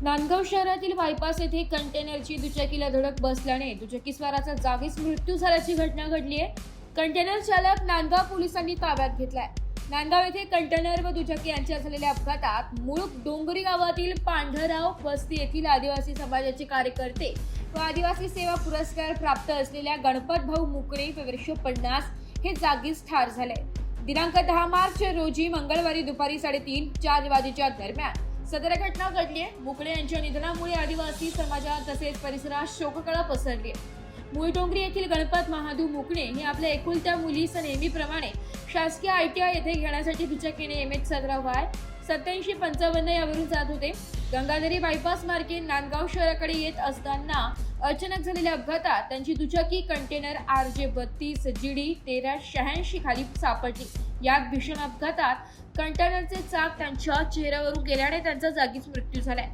नांदगाव शहरातील बायपास येथे कंटेनरची दुचाकीला धडक बसल्याने दुचाकीस्वाराचा जागीच मृत्यू झाल्याची घटना घडली आहे। कंटेनर चालक नांदगाव पोलिसांनी ताब्यात घेतलाय। नांदगाव येथे कंटेनर व दुचाकी यांच्यात झालेल्या अपघातात मुळूक डोंगरी गावातील पांढरराव वस्ती येथील आदिवासी समाजाचे कार्यकर्ते व आदिवासी सेवा पुरस्कार प्राप्त असलेल्या गणपत भाऊ मुकणे वर्ष 50 हे जागीच ठार झाले। दिनांक 10 मार्च रोजी मंगळवारी दुपारी 3:30-4 वाजेच्या दरम्यान सदर घटना घडली आहे। मुकणे यांच्या निधनामुळे आदिवासी समाजात तसेच परिसरात शोककळा पसरली आहे। मूळ डोंगरी येथील गणपत महादू मुकणे हे आपल्या एकुलत्या मुलीस नेहमीप्रमाणे शासकीय ITI येथे घेण्यासाठी दुचाकीने MH17 8755 यावरून जात होते। गंगाधरी बायपास मार्गे नांदगाव शहराकडे येत असताना अचानक झालेल्या अपघातात त्यांची दुचाकी कंटेनर RJ 32 GD 1386 खाली सापडली। या भीषण अपघातात कंटेनरचे चाक त्यांच्या चेहऱ्यावरून गेल्याने त्यांचा जागीच मृत्यू झालाय।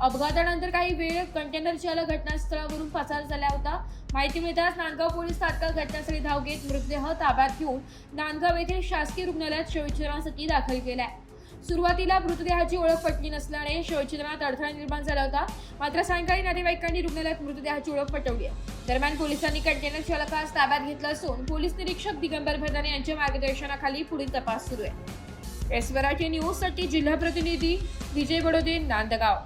अपघातानंतर काही वेळ कंटेनर चालक घटनास्थळावरून पसार झाला होता। माहिती मिळताच नांदगाव पोलीस तात्काळ घटनास्थळी धाव घेत मृतदेह ताब्यात घेऊन नांदगाव येथील शासकीय रुग्णालयात शवविच्छेदनासाठी दाखल केलाय। सुरुवातीला मृतदेहाची ओळख पटली नसल्याने शवविच्छेदनात अडथळा निर्माण झाला होता, मात्र सायंकाळी नातेवाईकांनी रुग्णालयात मृतदेहाची ओळख पटवली आहे। दरम्यान पोलिसांनी कंटेनर चालकास ताब्यात घेतलं असून पोलीस निरीक्षक दिगंबर भरदाने यांच्या मार्गदर्शनाखाली पुढील तपास सुरू आहे। एस मराठी न्यूज साठी जिल्हा प्रतिनिधी विजय बडोदे, नांदगाव।